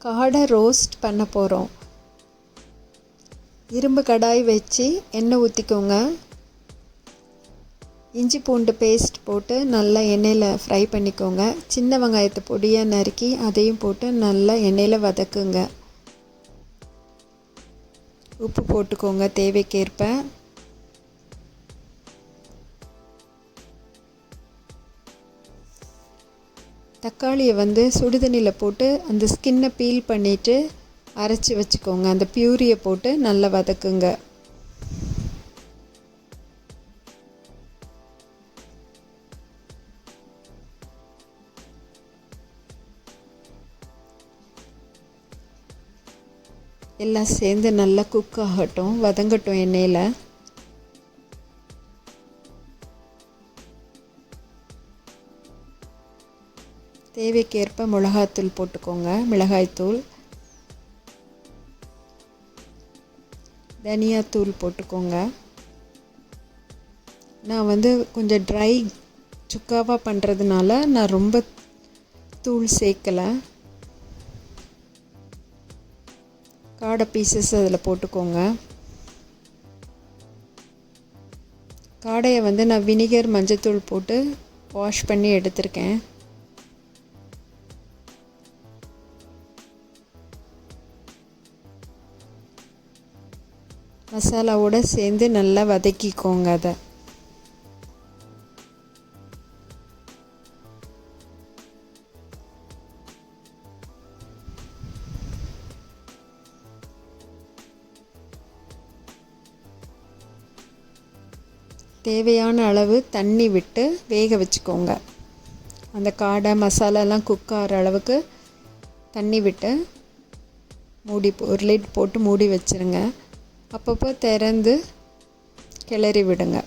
காடை ரோஸ்ட் பண்ண போகிறோம். இரும்பு கடாய் வச்சு எண்ணெய் ஊற்றிக்கோங்க. இஞ்சி பூண்டு பேஸ்ட் போட்டு நல்லா எண்ணெயில் ஃப்ரை பண்ணிக்கோங்க. சின்ன வெங்காயத்தை பொடியாக நறுக்கி அதையும் போட்டு நல்லா எண்ணெயில் வதக்குங்க. உப்பு போட்டுக்கோங்க தேவைக்கேற்ப. தக்காளியை சுடுதண்ணியில் போட்டு அந்த ஸ்கின்னை பீல் பண்ணிவிட்டு அரைச்சி வச்சுக்கோங்க. அந்த பியூரியை போட்டு நல்லா வதக்குங்க. எல்லாம் சேர்ந்து நல்லா குக் ஆகட்டும், வதங்கட்டும் எண்ணெயில். தேவைக்கேற்ப மிளகாய்த்தூள் போட்டுக்கோங்க. மிளகாய்த்தூள், தனியாத்தூள் போட்டுக்கோங்க. நான் கொஞ்சம் ட்ரை சுக்காவாக பண்ணுறதுனால நான் ரொம்ப தூள் சேர்க்கலை. காடை பீசஸ் அதில் போட்டுக்கோங்க. காடையை நான் வினிகர் மஞ்சத்தூள் போட்டு வாஷ் பண்ணி எடுத்திருக்கேன். மசாலாவோடு சேர்ந்து நல்லா வதக்கிக்கோங்க. அதை தேவையான அளவு தண்ணி விட்டு வேக வச்சுக்கோங்க. அந்த காடை மசாலாலாம் குக் ஆகிற அளவுக்கு தண்ணி விட்டு ஒரு லிட் போட்டு மூடி வச்சுருங்க. அப்பப்போ திறந்து கிளறி விடுங்க.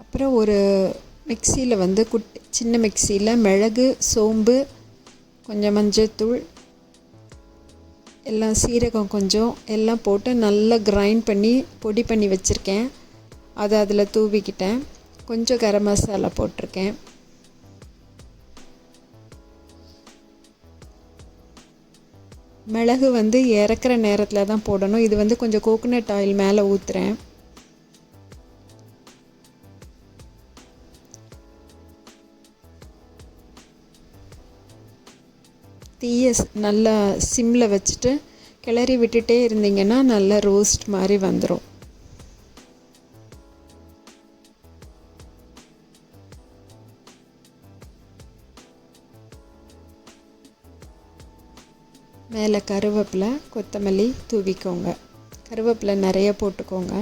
அப்புறம் ஒரு மிக்சியில் சின்ன மிக்சியில் மிளகு, சோம்பு, கொஞ்சம் மஞ்சத்தூள், எல்லாம் சீரகம் கொஞ்சம் எல்லாம் போட்டு நல்லா கிரைண்ட் பண்ணி பொடி பண்ணி வச்சுருக்கேன். அதை அதில் தூவிக்கிட்டேன். கொஞ்சம் கரம் மசாலா போட்டிருக்கேன். மிளகு இறக்குற நேரத்தில் தான் போடணும். இது கொஞ்சம் கோகோனட் ஆயில் மேலே ஊற்றுறேன். தீயை நல்லா சிம்மில் வச்சுட்டு கிளறி விட்டுட்டே இருந்தீங்கன்னா நல்லா ரோஸ்ட் மாதிரி வந்துடும். மேலே கருவேப்பிலை, கொத்தமல்லி தூவிக்கோங்க. கருவேப்பிலை நிறைய போட்டுக்கோங்க.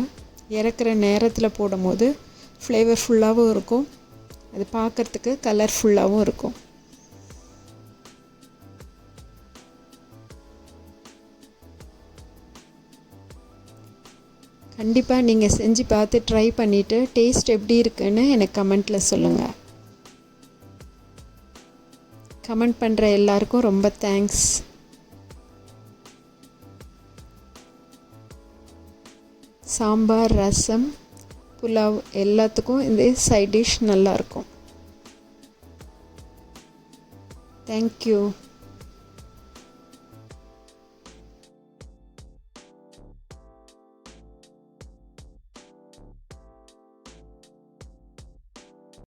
இறக்குற நேரத்தில் போடும்போது ஃப்ளேவர்ஃபுல்லாகவும் இருக்கும், அது பார்க்குறதுக்கு கலர்ஃபுல்லாகவும் இருக்கும். கண்டிப்பாக நீங்கள் செஞ்சு பார்த்து ட்ரை பண்ணிவிட்டு டேஸ்ட் எப்படி இருக்குன்னு எனக்கு கமெண்ட்டில் சொல்லுங்கள். கமெண்ட் பண்ணுற எல்லாருக்கும் ரொம்ப தேங்க்ஸ். சாம்பார், ரசம், புலாவ் எல்லாத்துக்கும் இந்த சைட் டிஷ் நல்லாயிருக்கும். தேங்க்யூ.